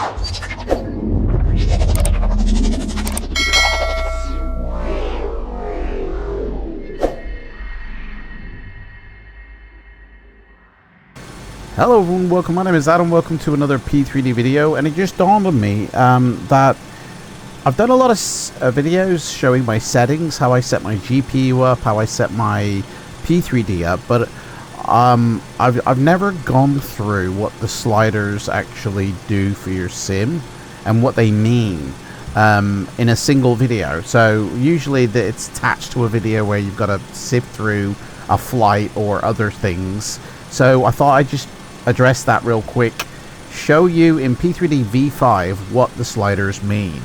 Hello everyone, welcome. My name is Adam. Welcome to another P3D video, and it just dawned on me that I've done a lot of videos showing my settings, how I set my GPU up, how I set my P3D up, but I've never gone through what the sliders actually do for your sim and what they mean in a single video. So usually it's attached to a video where you've got to sift through a flight or other things. So I thought I'd just address that real quick, show you in P3Dv5 what the sliders mean,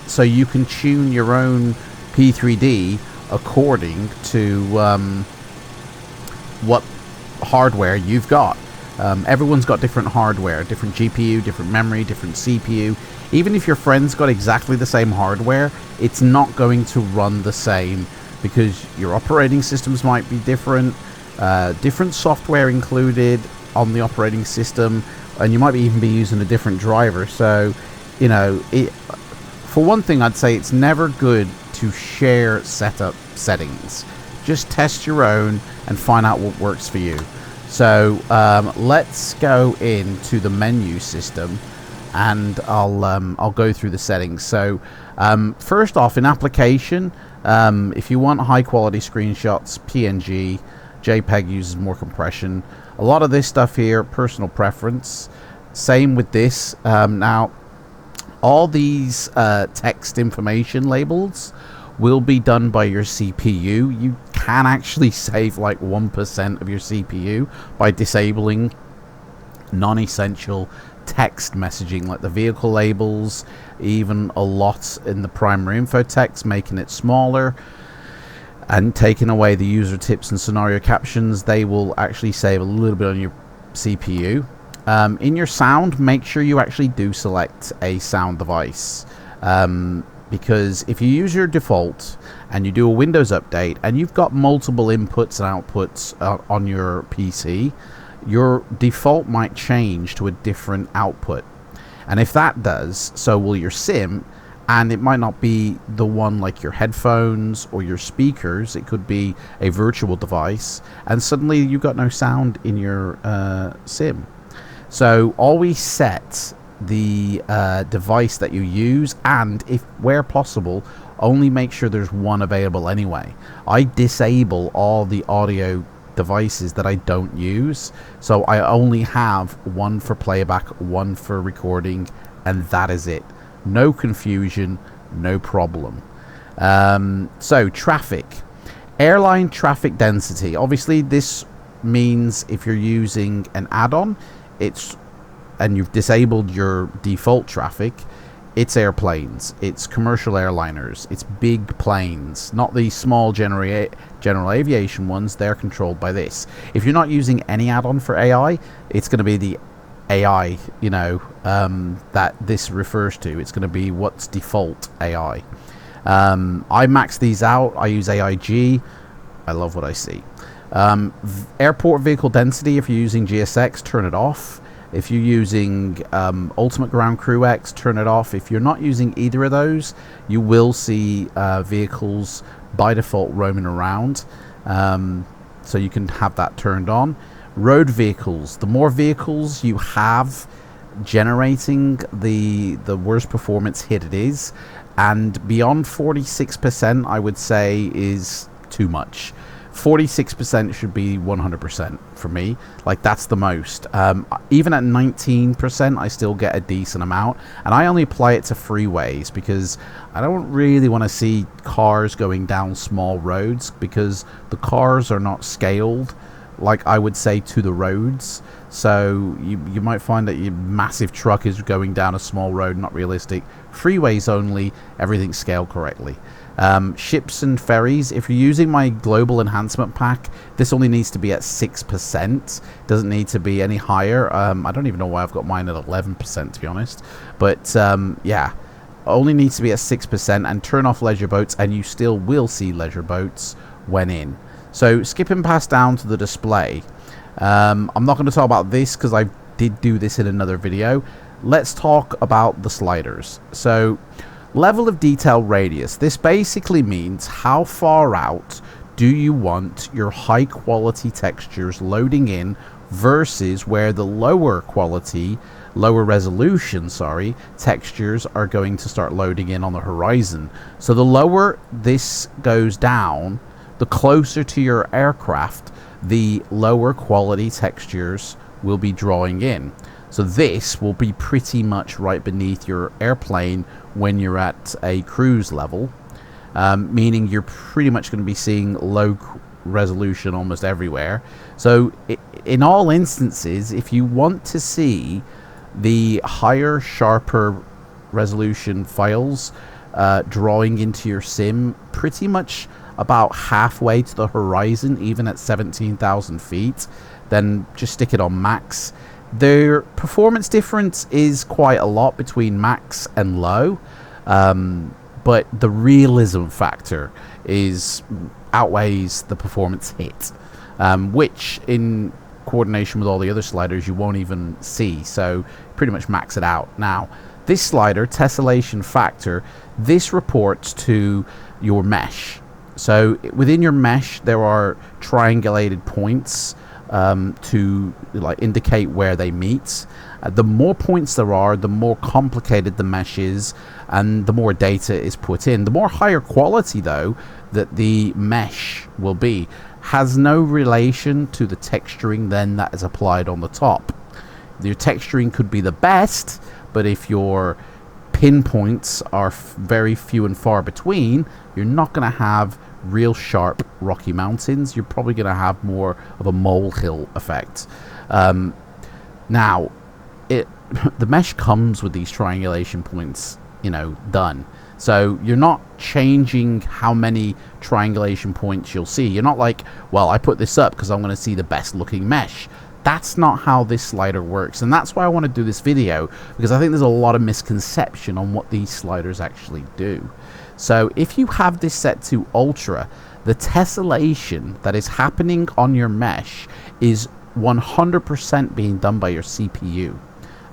so you can tune your own P3D according to what hardware you've got. Everyone's got different hardware, different GPU, different memory, different CPU. Even if your friend's got exactly the same hardware, it's not going to run the same because your operating systems might be different, different software included on the operating system, and you might even be using a different driver. So, you know, for one thing, I'd say it's never good to share setup settings. Just test your own and find out what works for you. So let's go into the menu system, and I'll go through the settings. So first off, in application, if you want high quality screenshots, PNG, JPEG uses more compression. A lot of this stuff here, personal preference. Same with this. Now, all these text information labels will be done by your CPU. You can actually save like 1% of your CPU by disabling non-essential text messaging, like the vehicle labels, even a lot in the primary info text, making it smaller, and taking away the user tips and scenario captions. They will actually save a little bit on your CPU. In your sound, make sure you actually do select a sound device, because if you use your default and you do a Windows update and you've got multiple inputs and outputs on your PC, your default might change to a different output, and if that does, so will your sim. And it might not be the one like your headphones or your speakers. It could be a virtual device, and suddenly you've got no sound in your sim. So always set the device that you use, and if where possible, only make sure there's one available anyway. I disable all the audio devices that I don't use, so I only have one for playback, one for recording, and that is it. No confusion, no problem. So traffic, airline traffic density. Obviously this means if you're using an add-on, and you've disabled your default traffic, it's airplanes, it's commercial airliners, it's big planes, not the small general aviation ones. They're controlled by this. If you're not using any add-on for AI, it's going to be the AI, you know, that this refers to. It's going to be what's default AI. I max these out. I use AIG. I love what I see. Airport vehicle density, if you're using GSX, turn it off. If you're using Ultimate Ground Crew X, turn it off. If you're not using either of those, you will see vehicles by default roaming around, so you can have that turned on. Road vehicles, the more vehicles you have generating, the worse performance hit it is, and beyond 46% I would say is too much. 46% should be 100% for me. Like, that's the most. Even at 19% I still get a decent amount, and I only apply it to freeways because I don't really want to see cars going down small roads, because the cars are not scaled, like I would say, to the roads. So you might find that your massive truck is going down a small road, not realistic. Freeways only, everything's scaled correctly. Ships and ferries, if you're using my global enhancement pack, this only needs to be at 6%. Doesn't need to be any higher. I don't even know why I've got mine at 11%, to be honest. But yeah, only needs to be at 6%, and turn off leisure boats and you still will see leisure boats when in. So skipping past down to the display, I'm not going to talk about this because I did do this in another video. let's talk about the sliders. So level of detail radius, this basically means how far out do you want your high quality textures loading in versus where the lower resolution textures are going to start loading in on the horizon. So the lower this goes down, the closer to your aircraft, the lower quality textures will be drawing in. So this will be pretty much right beneath your airplane when you're at a cruise level, meaning you're pretty much going to be seeing low resolution almost everywhere. So in all instances, if you want to see the higher, sharper resolution files drawing into your sim pretty much about halfway to the horizon, even at 17,000 feet, then just stick it on max. Their performance difference is quite a lot between max and low, but the realism factor outweighs the performance hit, which in coordination with all the other sliders you won't even see, so pretty much max it out. Now this slider, tessellation factor, this reports to your mesh. So within your mesh there are triangulated points to indicate where they meet. The more points there are, the more complicated the mesh is and the more data is put in. The more higher quality though that the mesh will be has no relation to the texturing then that is applied on the top. Your texturing could be the best, but if your pinpoints are very few and far between, you're not going to have real sharp rocky mountains. You're probably going to have more of a molehill effect. Now the mesh comes with these triangulation points done, so you're not changing how many triangulation points you'll see. You're not like, well, I put this up because I'm going to see the best looking mesh. That's not how this slider works, and that's why I want to do this video, because I think there's a lot of misconception on what these sliders actually do. So if you have this set to ultra, the tessellation that is happening on your mesh is 100% being done by your CPU,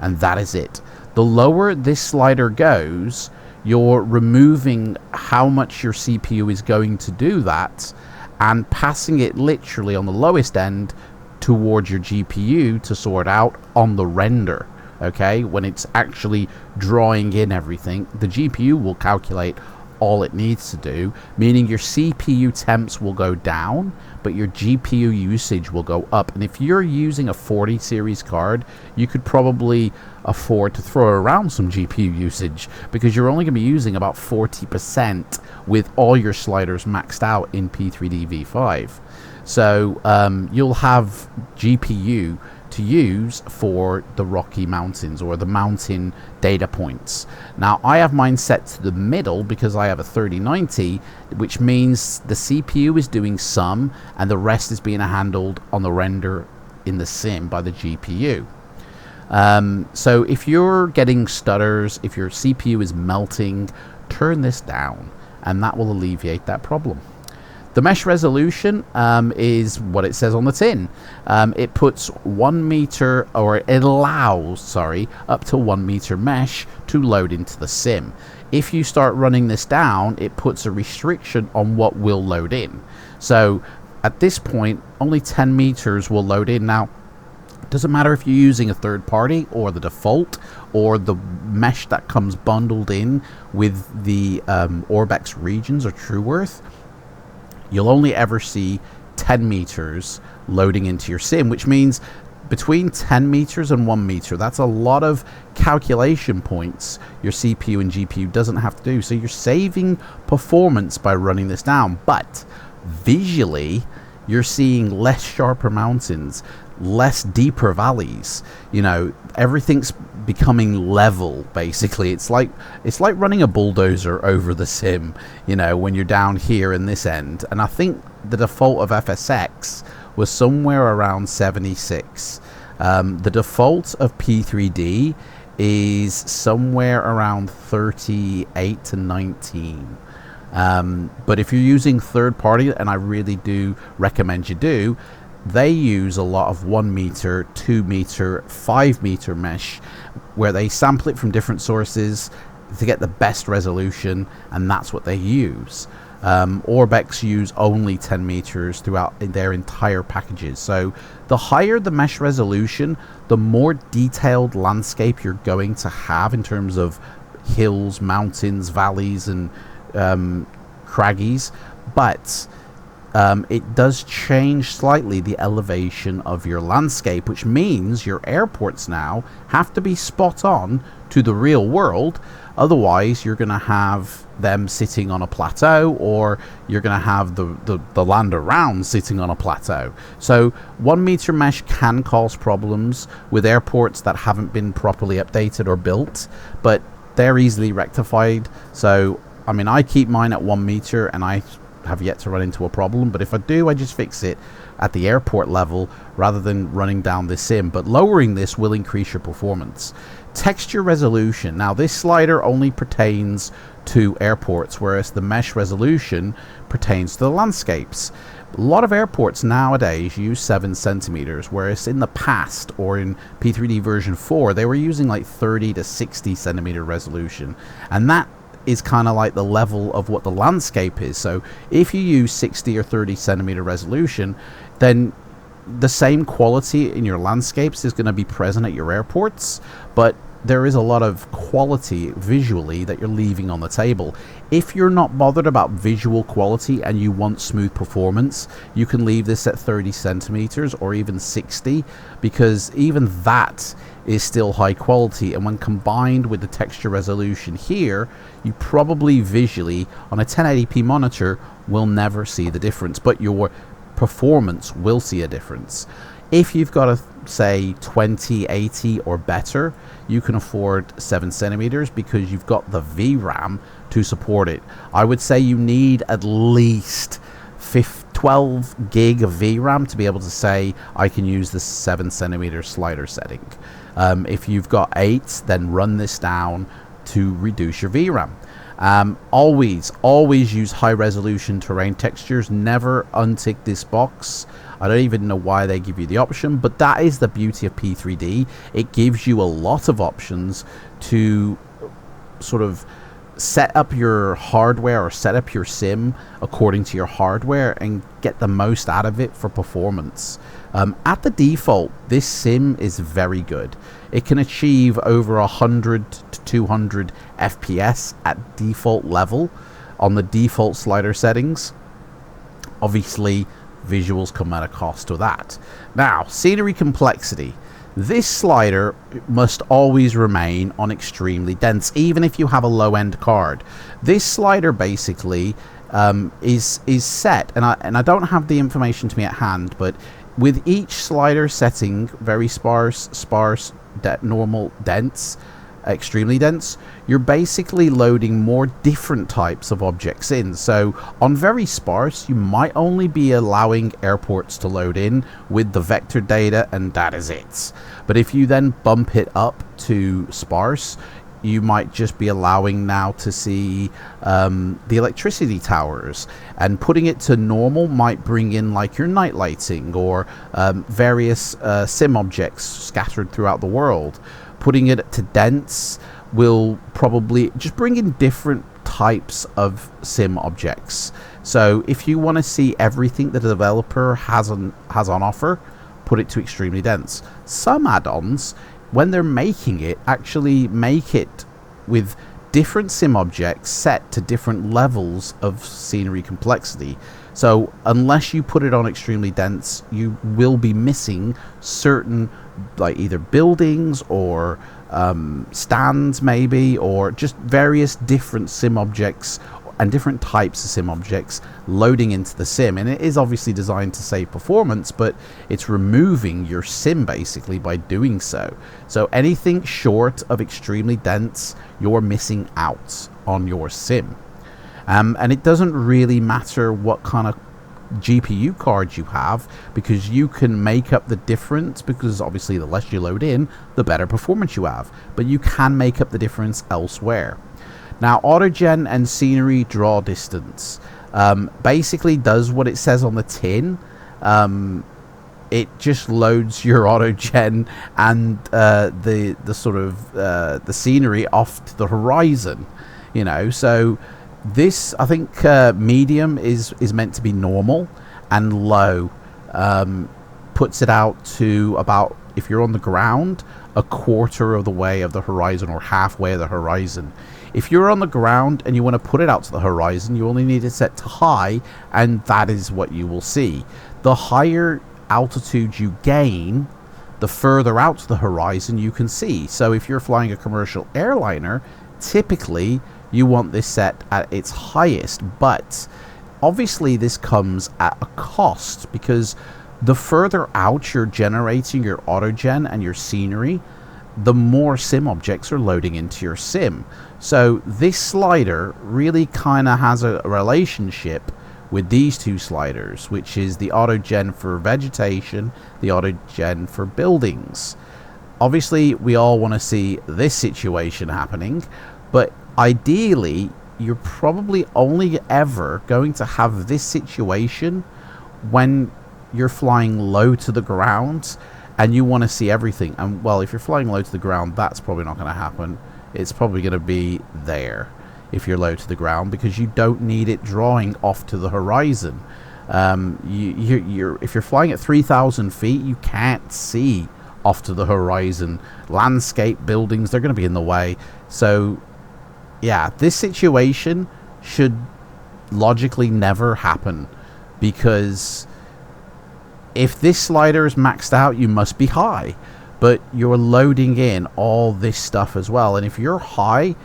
and that is it. The lower this slider goes, you're removing how much your CPU is going to do that and passing it literally on the lowest end towards your GPU to sort out on the render. Okay, when it's actually drawing in everything, the GPU will calculate all it needs to do, meaning your CPU temps will go down, but your GPU usage will go up. And if you're using a 40 series card, you could probably afford to throw around some GPU usage, because you're only going to be using about 40% with all your sliders maxed out in P3Dv5. So you'll have GPU to use for the Rocky Mountains or the mountain data points. Now I have mine set to the middle because I have a 3090, which means the CPU is doing some and the rest is being handled on the render in the sim by the GPU. So if you're getting stutters, if your CPU is melting, turn this down and that will alleviate that problem. The mesh resolution is what it says on the tin. It puts 1 meter, or it allows, up to 1 meter mesh to load into the sim. If you start running this down, it puts a restriction on what will load in. So at this point, only 10 meters will load in. Now, it doesn't matter if you're using a third party or the default or the mesh that comes bundled in with the Orbex regions or TrueWorth. You'll only ever see 10 meters loading into your sim, which means between 10 meters and 1 meter, that's a lot of calculation points your CPU and GPU doesn't have to do. So you're saving performance by running this down, but visually you're seeing less sharper mountains, less deeper valleys. Everything's becoming level, basically. It's like running a bulldozer over the sim, when you're down here in this end. And I think the default of FSX was somewhere around 76. The default of P3D is somewhere around 38 to 19. But if you're using third party, and I really do recommend you do, they use a lot of 1 meter, 2 meter, 5 meter mesh, where they sample it from different sources to get the best resolution, and that's what they use. Orbex use only 10 meters throughout their entire packages. So the higher the mesh resolution, the more detailed landscape you're going to have in terms of hills, mountains, valleys, and craggies. But it does change slightly the elevation of your landscape, which means your airports now have to be spot on to the real world. Otherwise, you're going to have them sitting on a plateau, or you're going to have the land around sitting on a plateau. So 1 meter mesh can cause problems with airports that haven't been properly updated or built, but they're easily rectified. So, I mean, I keep mine at 1 meter, and I have yet to run into a problem, but if I do, I just fix it at the airport level rather than running down this sim. But lowering this will increase your performance. Texture resolution. Now, this slider only pertains to airports, whereas the mesh resolution pertains to the landscapes. A lot of airports nowadays use 7 centimeters, whereas in the past, or in P3D version 4, they were using like 30 to 60 centimeter resolution, and that is kind of like the level of what the landscape is. So if you use 60 or 30 centimeter resolution, then the same quality in your landscapes is going to be present at your airports, but there is a lot of quality visually that you're leaving on the table. If you're not bothered about visual quality and you want smooth performance, you can leave this at 30 centimeters or even 60, because even that is still high quality, and when combined with the texture resolution here, you probably visually on a 1080p monitor will never see the difference, but your performance will see a difference. If you've got a, say, 2080 or better, you can afford 7 centimeters because you've got the VRAM to support it. I would say you need at least 12 gig of VRAM to be able to say I can use the 7 centimeter slider setting. If you've got 8, then run this down to reduce your VRAM. Always use high resolution terrain textures. Never untick this box. I don't even know why they give you the option, but that is the beauty of P3D. It gives you a lot of options to sort of set up your hardware or set up your sim according to your hardware and get the most out of it for performance. At the default, this sim is very good. It can achieve over 100 to 200 FPS at default level on the default slider settings. Obviously, visuals come at a cost to that. Now, scenery complexity. This slider must always remain on extremely dense, even if you have a low-end card. This slider basically is set, and I don't have the information to me at hand, but with each slider setting, very sparse, normal, dense, extremely dense, you're basically loading more different types of objects in. So on very sparse, you might only be allowing airports to load in with the vector data, and that is it. But if you then bump it up to sparse, you might just be allowing now to see the electricity towers, and putting it to normal might bring in like your night lighting or various sim objects scattered throughout the world. Putting it to dense will probably just bring in different types of sim objects. So if you want to see everything that the developer has on offer, put it to extremely dense. Some add-ons, when they're making it, actually make it with different sim objects set to different levels of scenery complexity. So unless you put it on extremely dense, you will be missing certain, like either buildings or stands maybe, or just various different sim objects and different types of sim objects loading into the sim. And it is obviously designed to save performance, but it's removing your sim basically by doing so. So anything short of extremely dense, you're missing out on your sim. And it doesn't really matter what kind of GPU card you have, because you can make up the difference, because obviously the less you load in, the better performance you have, but you can make up the difference elsewhere. Now, autogen and scenery draw distance basically does what it says on the tin. it just loads your auto gen and the sort of the scenery off to the horizon, you know. So this, I think, medium is meant to be normal, and low puts it out to about, if you're on the ground, a quarter of the way of the horizon, or halfway of the horizon. If you're on the ground and you want to put it out to the horizon, you only need it set to high, and that is what you will see. The higher altitude you gain, the further out to the horizon you can see. So if you're flying a commercial airliner, typically you want this set at its highest, but obviously this comes at a cost, because the further out you're generating your autogen and your scenery, the more sim objects are loading into your sim. So this slider really kind of has a relationship with these two sliders, which is the autogen for vegetation, the autogen for buildings. Obviously we all want to see this situation happening, but ideally you're probably only ever going to have this situation when you're flying low to the ground and you want to see everything. And well, if you're flying low to the ground, that's probably not going to happen. It's probably going to be there if you're low to the ground, because you don't need it drawing off to the horizon. If you're flying at 3,000 feet, you can't see off to the horizon. Landscape, buildings, they're going to be in the way. So yeah, this situation should logically never happen, because if this slider is maxed out, you must be high, but you're loading in all this stuff as well. And if you're high,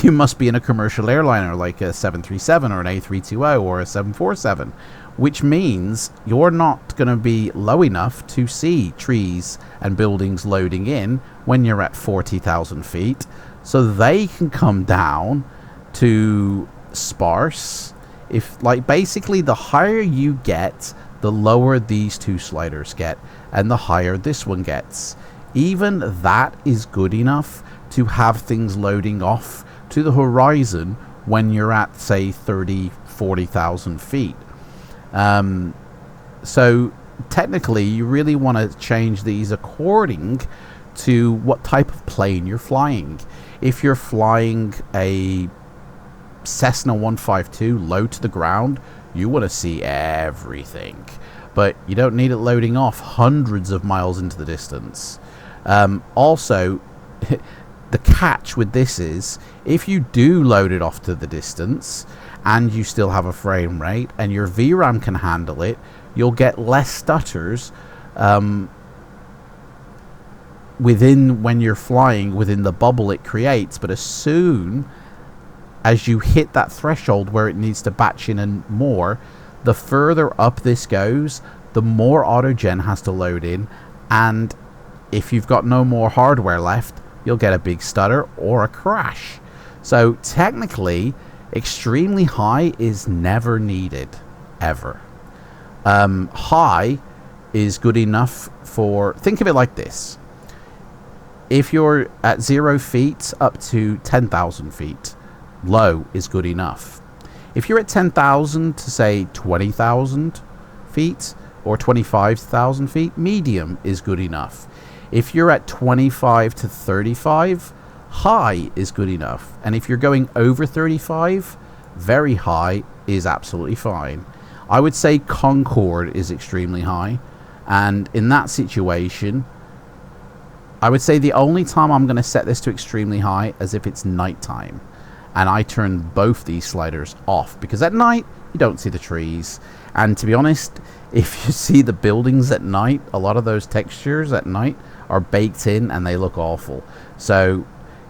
you must be in a commercial airliner like a 737 or an A320 or a 747, which means you're not going to be low enough to see trees and buildings loading in when you're at 40,000 feet. So they can come down to sparse. If, like, basically the higher you get, the lower these two sliders get, and the higher this one gets. Even that is good enough to have things loading off to the horizon when you're at, say, 40,000 feet. So technically you really want to change these according to what type of plane you're flying. If you're flying a Cessna 152 low to the ground, you want to see everything, but you don't need it loading off hundreds of miles into the distance. Also, the catch with this is, if you do load it off to the distance and you still have a frame rate and your VRAM can handle it, you'll get less stutters when you're flying within the bubble it creates. But as soon as you hit that threshold where it needs to batch in and more, the further up this goes, the more autogen has to load in, and if you've got no more hardware left, you'll get a big stutter or a crash. So technically, extremely high is never needed, ever. High is good enough for, think of it like this. If you're at 0 feet up to 10,000 feet, low is good enough. If you're at 10,000 to, say, 20,000 feet or 25,000 feet, medium is good enough. If you're at 25 to 35, high is good enough. And if you're going over 35, very high is absolutely fine. I would say Concorde is extremely high, and in that situation, I would say the only time I'm going to set this to extremely high is if it's nighttime, and I turn both these sliders off, because at night you don't see the trees, and to be honest, if you see the buildings at night, a lot of those textures at night are baked in and they look awful. So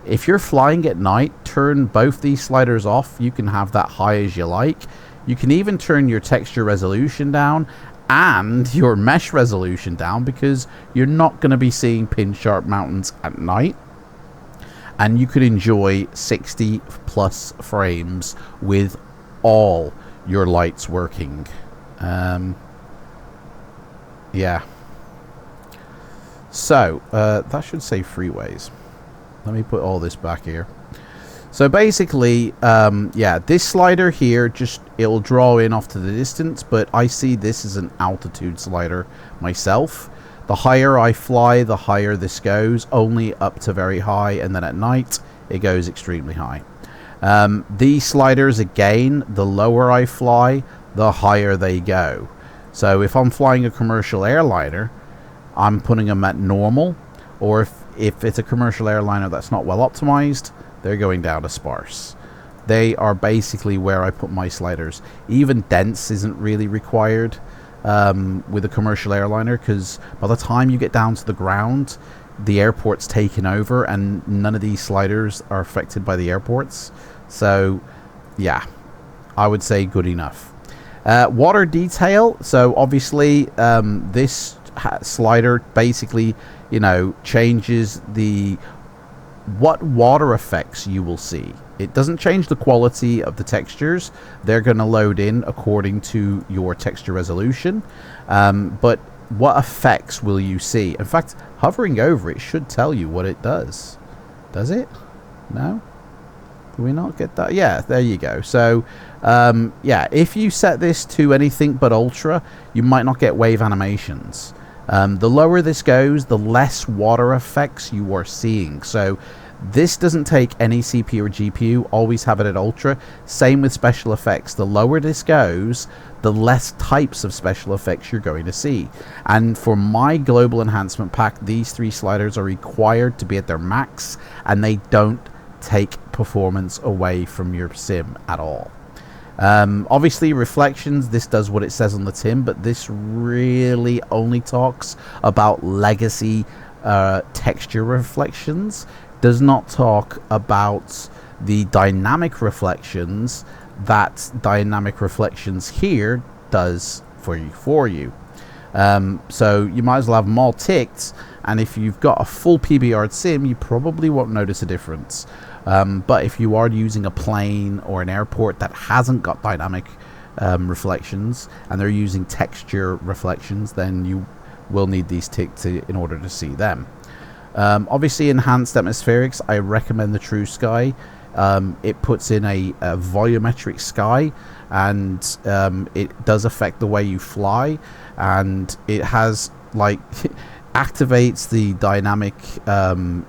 if you're flying at night, turn both these sliders off. You can have that high as you like. You can even turn your texture resolution down and your mesh resolution down, because you're not going to be seeing pin sharp mountains at night, and you could enjoy 60 plus frames with all your lights working. Yeah. So that should say freeways. Let me put all this back here. So basically, yeah, this slider here, it'll draw in off to the distance, but I see this as an altitude slider myself. The higher I fly, the higher this goes, only up to very high, and then at night, it goes extremely high. These sliders, again, the lower I fly, the higher they go. So if I'm flying a commercial airliner, I'm putting them at normal, or if it's a commercial airliner that's not well optimized, they're going down to sparse. They are basically where I put my sliders. Even dense isn't really required with a commercial airliner, because by the time you get down to the ground, the airport's taken over and none of these sliders are affected by the airports. So yeah, I would say good enough. Water detail. So obviously this slider basically, you know, changes what water effects you will see. It doesn't change the quality of the textures. They're going to load in according to your texture resolution. But what effects will you see? In fact, hovering over it should tell you what it does. Does it? No? Do we not get that? Yeah, there you go. So, yeah, if you set this to anything but ultra, you might not get wave animations. The lower this goes, the less water effects you are seeing. So this doesn't take any CPU or GPU, always have it at ultra. Same with special effects. The lower this goes, the less types of special effects you're going to see. And for my global enhancement pack, these 3 sliders are required to be at their max, and they don't take performance away from your sim at all. Obviously reflections, this does what it says on the tin, but this really only talks about legacy texture reflections, does not talk about the dynamic reflections that dynamic reflections here does for you. So you might as well have them all ticked, and if you've got a full PBR sim, you probably won't notice a difference. But if you are using a plane or an airport that hasn't got dynamic reflections and they're using texture reflections, then you will need these ticked in order to see them. Obviously, enhanced atmospherics, I recommend the True Sky. It puts in a volumetric sky, and it does affect the way you fly, and it has like activates the dynamic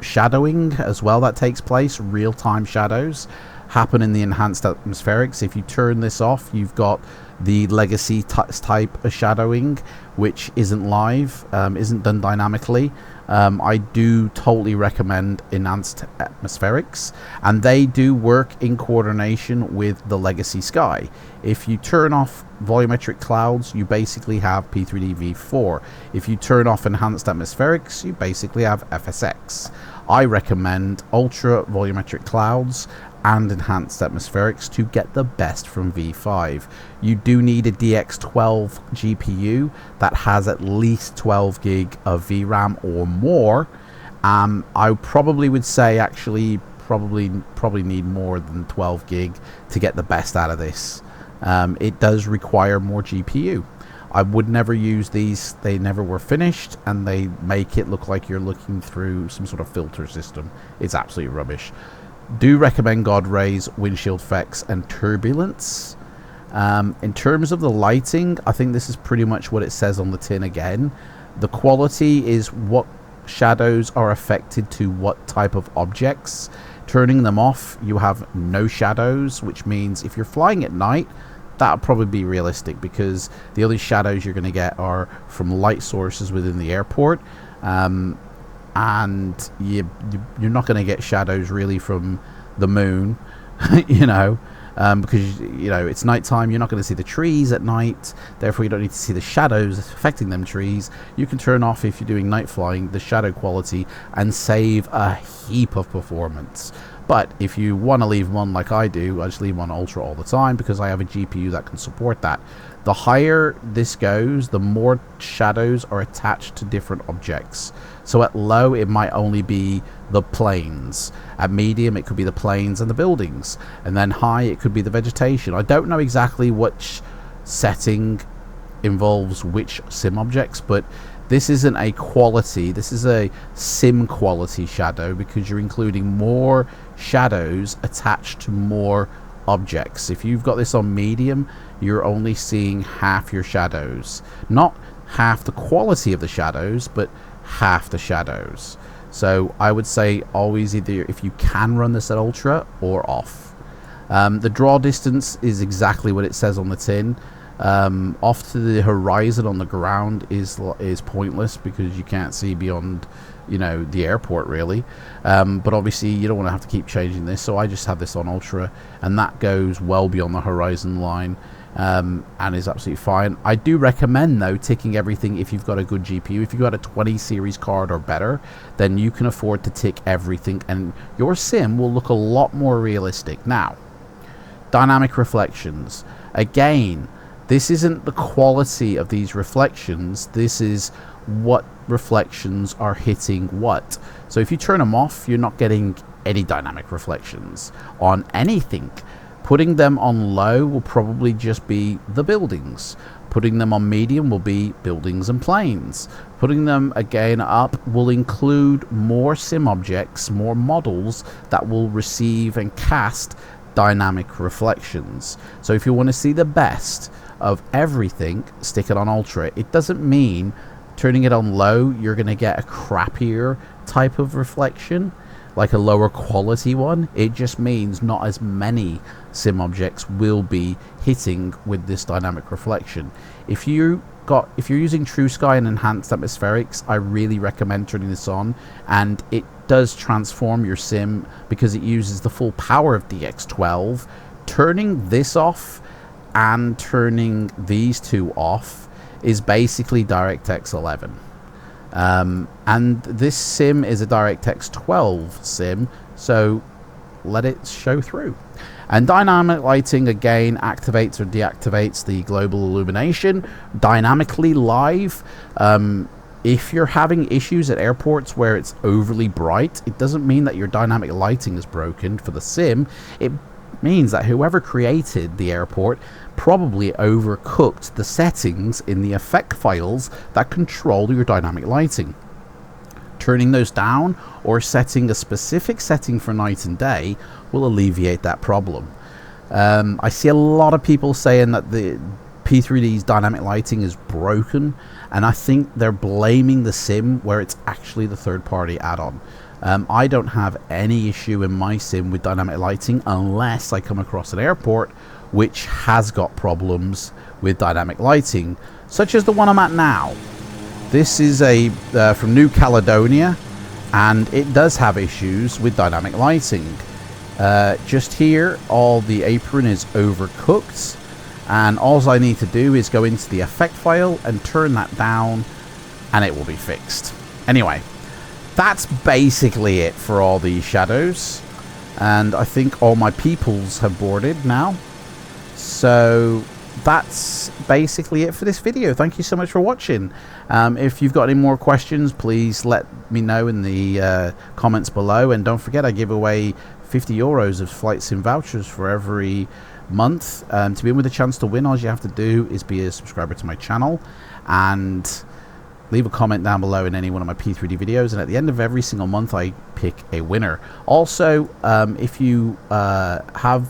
shadowing as well that takes place. Real-time shadows happen in the enhanced atmospherics. If you turn this off, you've got the legacy type of shadowing, which isn't live, isn't done dynamically. I do totally recommend enhanced atmospherics, and they do work in coordination with the legacy sky. If you turn off volumetric clouds, you basically have P3Dv5. If you turn off enhanced atmospherics, you basically have FSX. I recommend ultra volumetric clouds and enhanced atmospherics to get the best from V5. You do need a DX12 GPU that has at least 12 gig of VRAM or more. I probably would say actually probably need more than 12 gig to get the best out of this. It does require more GPU. I would never use these. They never were finished, and they make it look like you're looking through some sort of filter system. It's absolutely rubbish. Do recommend God rays, windshield effects, and turbulence. In terms of the lighting, I think this is pretty much what it says on the tin again. The quality is what shadows are affected to what type of objects. Turning them off, you have no shadows, which means if you're flying at night, that'll probably be realistic, because the only shadows you're going to get are from light sources within the airport. And you're not going to get shadows really from the moon, you know, because, you know, it's nighttime. You're not going to see the trees at night, therefore you don't need to see the shadows affecting them trees. You can turn off, if you're doing night flying, the shadow quality and save a heap of performance. But if you want to leave them on like I do, I just leave them on ultra all the time because I have a GPU that can support that. The higher this goes, the more shadows are attached to different objects. So at low, it might only be the planes. At medium, it could be the planes and the buildings. And then high, it could be the vegetation. I don't know exactly which setting involves which sim objects, but This isn't a quality, this is a sim quality shadow, because you're including more shadows attached to more objects. If you've got this on medium, you're only seeing half your shadows. Not half the quality of the shadows, but half the shadows. So I would say always either, if you can, run this at ultra or off. The draw distance is exactly what it says on the tin. Off to the horizon on the ground is pointless, because you can't see beyond, you know, the airport really. But obviously you don't want to have to keep changing this, so I just have this on ultra, and that goes well beyond the horizon line, and is absolutely fine. I do recommend though ticking everything if you've got a good GPU. If you've got a 20 series card or better, then you can afford to tick everything, and your sim will look a lot more realistic. Now, dynamic reflections, again, this isn't the quality of these reflections, this is what reflections are hitting what. So if you turn them off, you're not getting any dynamic reflections on anything. Putting them on low will probably just be the buildings. Putting them on medium will be buildings and planes. Putting them again up will include more sim objects, more models that will receive and cast dynamic reflections. So if you want to see the best of everything, stick it on ultra. It doesn't mean turning it on low you're going to get a crappier type of reflection, like a lower quality one. It just means not as many sim objects will be hitting with this dynamic reflection. If you're using True Sky and enhanced atmospherics, I really recommend turning this on, and it does transform your sim because it uses the full power of DX12. Turning this off and turning these two off is basically DirectX 11. And this sim is a DirectX 12 sim, so let it show through. And dynamic lighting again activates or deactivates the global illumination dynamically live. If you're having issues at airports where it's overly bright, it doesn't mean that your dynamic lighting is broken for the sim. It means that whoever created the airport probably overcooked the settings in the effect files that control your dynamic lighting. Turning those down or setting a specific setting for night and day will alleviate that problem. I see a lot of people saying that the P3D's dynamic lighting is broken, and I think they're blaming the sim where it's actually the third-party add-on. I don't have any issue in my sim with dynamic lighting unless I come across an airport which has got problems with dynamic lighting, such as the one I'm at now. This is from New Caledonia, and it does have issues with dynamic lighting. Just here, all the apron is overcooked, and all I need to do is go into the effect file and turn that down, and it will be fixed. Anyway, that's basically it for all these shadows, and I think all my peoples have boarded now. So that's basically it for this video. Thank you so much for watching. If you've got any more questions, please let me know in the comments below, and don't forget I give away 50 euros of FLIGHTSIM vouchers for every month. To be in with a chance to win, all you have to do is be a subscriber to my channel and leave a comment down below in any one of my P3D videos, and at the end of every single month I pick a winner. Also, if you have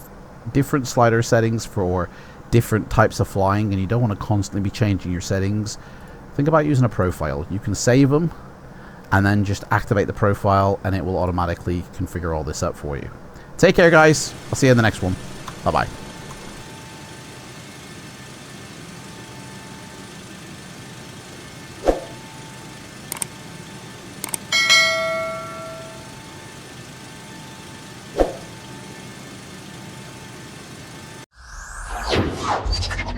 different slider settings for different types of flying and you don't want to constantly be changing your settings, think about using a profile. You can save them and then just activate the profile, and it will automatically configure all this up for you. Take care, guys. I'll see you in the next one. Bye bye. You